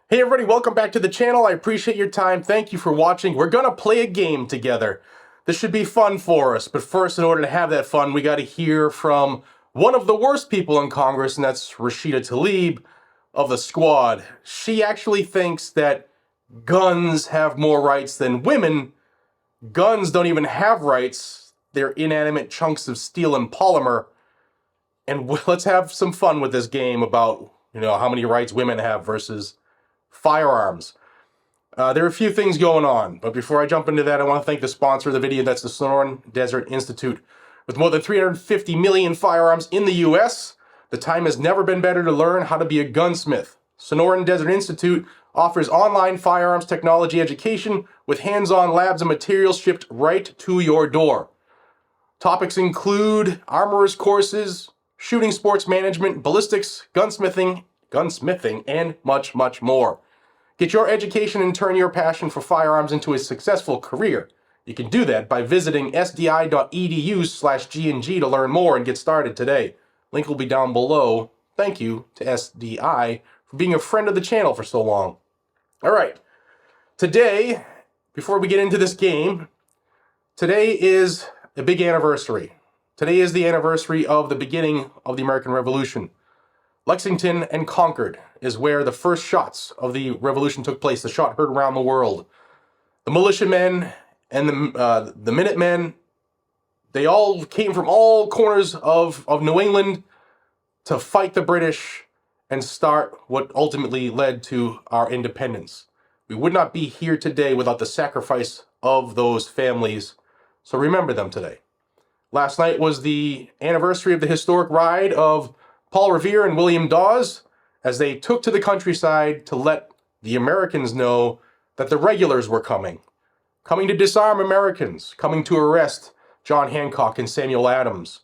Hey everybody, welcome back to the channel. I appreciate your time. Thank you for watching. We're gonna play a game together. This should be fun for us, but first, in order to have that fun, we gotta hear from one of the worst people in Congress, and that's Rashida Tlaib of the Squad. She actually thinks that guns have more rights than women. Guns don't even have rights. They're inanimate chunks of steel and polymer. And let's have some fun with this game about, how many rights women have versus firearms. There are a few things going on, but before I jump into that, I want to thank the sponsor of the video. That's the Sonoran Desert Institute. With more than 350 million firearms in the U.S., the time has never been better to learn how to be a gunsmith. Sonoran Desert Institute offers online firearms technology education with hands-on labs and materials shipped right to your door. Topics include armorer's courses, shooting sports management, ballistics, gunsmithing, and much, much more. Get your education and turn your passion for firearms into a successful career. You can do that by visiting sdi.edu/GNG to learn more and get started today. Link will be down below. Thank you to SDI for being a friend of the channel for so long. All right, today, before we get into this game, today is a big anniversary. Today is the anniversary of the beginning of the American Revolution. Lexington and Concord is where the first shots of the revolution took place, the shot heard around the world. The militiamen and the Minutemen, they all came from all corners of New England to fight the British and start what ultimately led to our independence. We would not be here today without the sacrifice of those families, so remember them today. Last night was the anniversary of the historic ride of Paul Revere and William Dawes as they took to the countryside to let the Americans know that the regulars were coming to disarm Americans, coming to arrest John Hancock and Samuel Adams.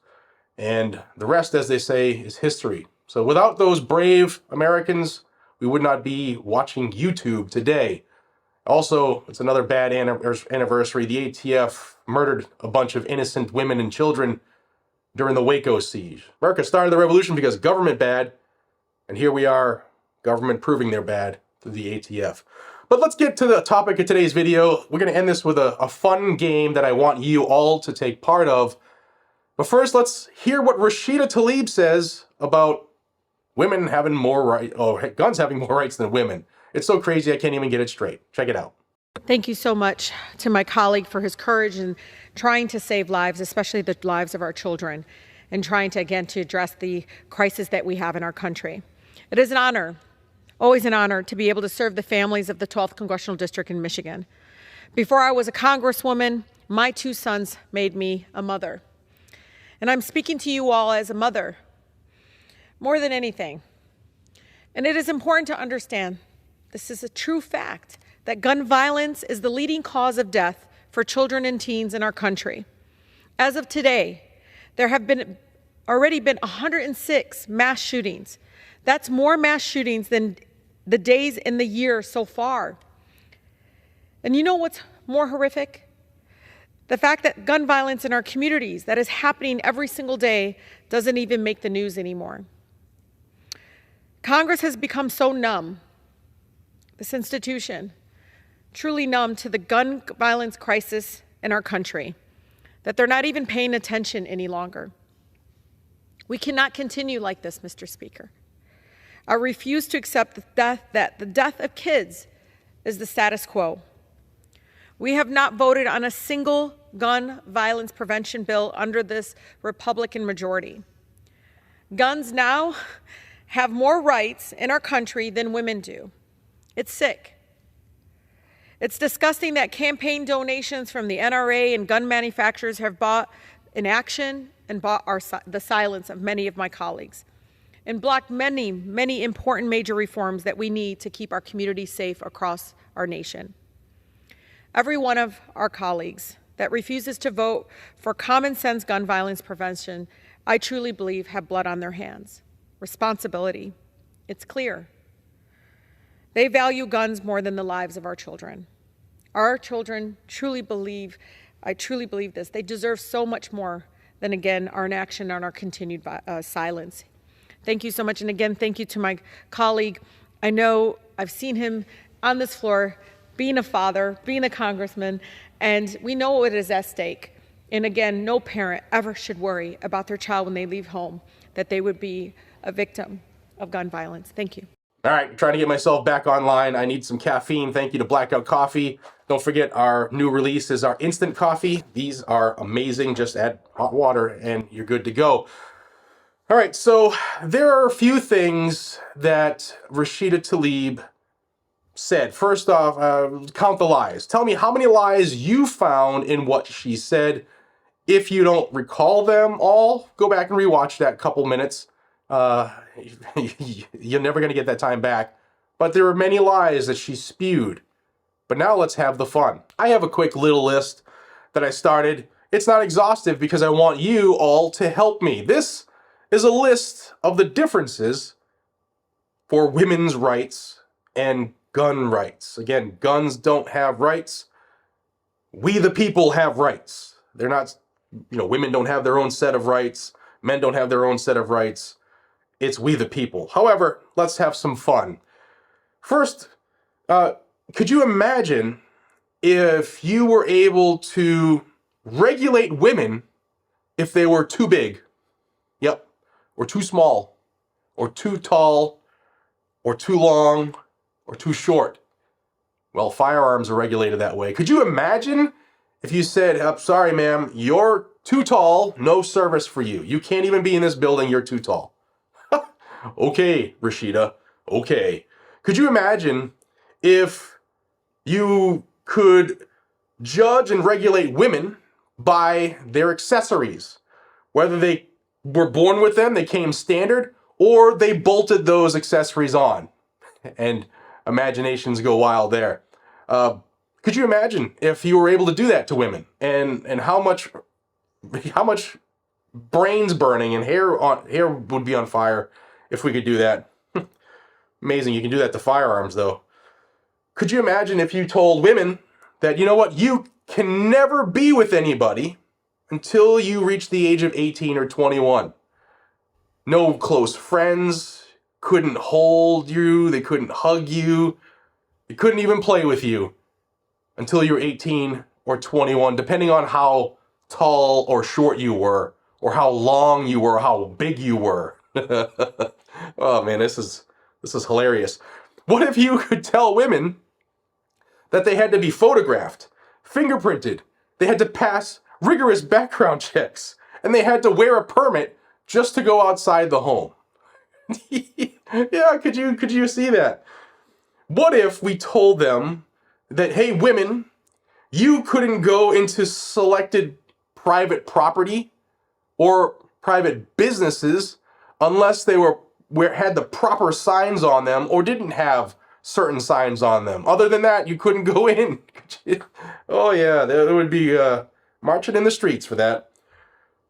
And the rest, as they say, is history. So without those brave Americans, we would not be watching YouTube today. Also, it's another bad anniversary. The ATF murdered a bunch of innocent women and children during the Waco siege. America started the revolution because government bad, and here we are, government proving they're bad through the ATF. But let's get to the topic of today's video. We're going to end this with a fun game that I want you all to take part of. But first, let's hear what Rashida Tlaib says about women having more rights, guns having more rights than women. It's so crazy I can't even get it straight. Check it out. Thank you so much to my colleague for his courage in trying to save lives, especially the lives of our children, and trying to, again, to address the crisis that we have in our country. It is an honor, always an honor, to be able to serve the families of the 12th Congressional District in Michigan. Before I was a congresswoman, my two sons made me a mother. And I'm speaking to you all as a mother, more than anything. And it is important to understand, this is a true fact, that gun violence is the leading cause of death for children and teens in our country. As of today, there have already been 106 mass shootings. That's more mass shootings than the days in the year so far. And you know what's more horrific? The fact that gun violence in our communities that is happening every single day doesn't even make the news anymore. Congress has become so numb, this institution, truly numb to the gun violence crisis in our country, that they're not even paying attention any longer. We cannot continue like this, Mr. Speaker. I refuse to accept that the death of kids is the status quo. We have not voted on a single gun violence prevention bill under this Republican majority. Guns now have more rights in our country than women do. It's sick. It's disgusting that campaign donations from the NRA and gun manufacturers have bought inaction and bought the silence of many of my colleagues and blocked many, many important major reforms that we need to keep our communities safe across our nation. Every one of our colleagues that refuses to vote for common sense gun violence prevention, I truly believe have blood on their hands. Responsibility. It's clear. They value guns more than the lives of our children. Our children truly believe, I truly believe this, they deserve so much more than, again, our inaction and our continued silence. Thank you so much. And again, thank you to my colleague I know I've seen him on this floor, being a father, being a congressman, and we know what is at stake. And again, no parent ever should worry about their child when they leave home, that they would be a victim of gun violence. Thank you. All right, trying to get myself back online. I need some caffeine. Thank you to Blackout Coffee. Don't forget, our new release is our instant coffee. These are amazing. Just add hot water and you're good to go. All right, so there are a few things that Rashida Tlaib said. First off, count the lies. Tell me how many lies you found in what she said. If you don't recall them all, go back and rewatch that couple minutes. You're never going to get that time back. But there were many lies that she spewed. But now let's have the fun. I have a quick little list that I started. It's not exhaustive because I want you all to help me. This is a list of the differences for women's rights and gun rights. Again, guns don't have rights. We the people have rights. They're not, women don't have their own set of rights. Men don't have their own set of rights. It's we the people. However, let's have some fun. First, could you imagine if you were able to regulate women if they were too big? Yep. Or too small, or too tall, or too long, or too short. Well, firearms are regulated that way. Could you imagine if you said, "I'm sorry, ma'am, you're too tall, no service for you. You can't even be in this building, you're too tall." Okay, Rashida, okay. Could you imagine if you could judge and regulate women by their accessories, whether they were born with them, they came standard, or they bolted those accessories on? And imaginations go wild there. Could you imagine if you were able to do that to women, and how much brains burning and hair would be on fire if we could do that? Amazing, you can do that to firearms though. Could you imagine if you told women that, you know what, you can never be with anybody until you reach the age of 18 or 21. No close friends couldn't hold you, they couldn't hug you, they couldn't even play with you until you were 18 or 21, depending on how tall or short you were, or how long you were, or how big you were. Oh man, this is hilarious. What if you could tell women that they had to be photographed, fingerprinted, they had to pass rigorous background checks, and they had to wear a permit just to go outside the home? Yeah, could you see that? What if we told them that, hey, women, you couldn't go into selected private property or private businesses unless they had the proper signs on them or didn't have certain signs on them. Other than that, you couldn't go in. Oh yeah, there would be marching in the streets for that.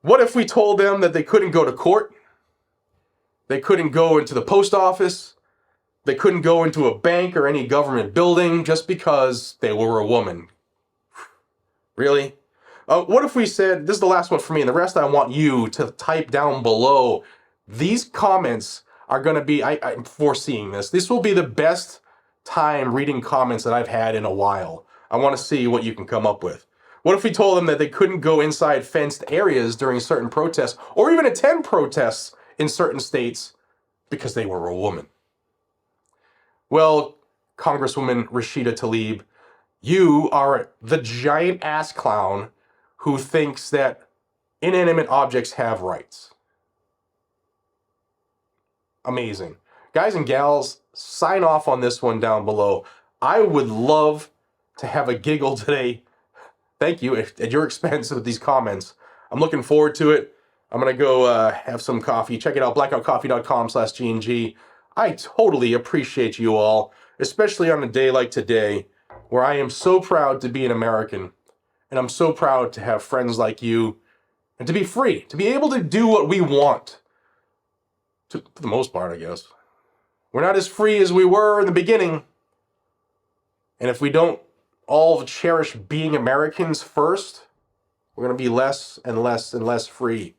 What if we told them that they couldn't go to court? They couldn't go into the post office. They couldn't go into a bank or any government building just because they were a woman. Really? What if we said, this is the last one for me, and the rest I want you to type down below. These comments are going to be, I'm foreseeing this. This will be the best time reading comments that I've had in a while. I want to see what you can come up with. What if we told them that they couldn't go inside fenced areas during certain protests, or even attend protests in certain states because they were a woman? Well, Congresswoman Rashida Tlaib, you are the giant ass clown who thinks that inanimate objects have rights. Amazing. Guys and gals, sign off on this one down below. I would love to have a giggle today. Thank you at your expense with these comments. I'm looking forward to it. I'm going to go have some coffee. Check it out, blackoutcoffee.com/GNG. I totally appreciate you all, especially on a day like today, where I am so proud to be an American, and I'm so proud to have friends like you, and to be free, to be able to do what we want. For the most part, I guess. We're not as free as we were in the beginning. And if we don't all cherish being Americans first, we're going to be less and less and less free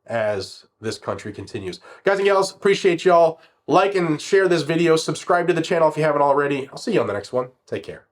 as this country continues. Guys and gals, appreciate y'all. Like and share this video. Subscribe to the channel if you haven't already. I'll see you on the next one. Take care.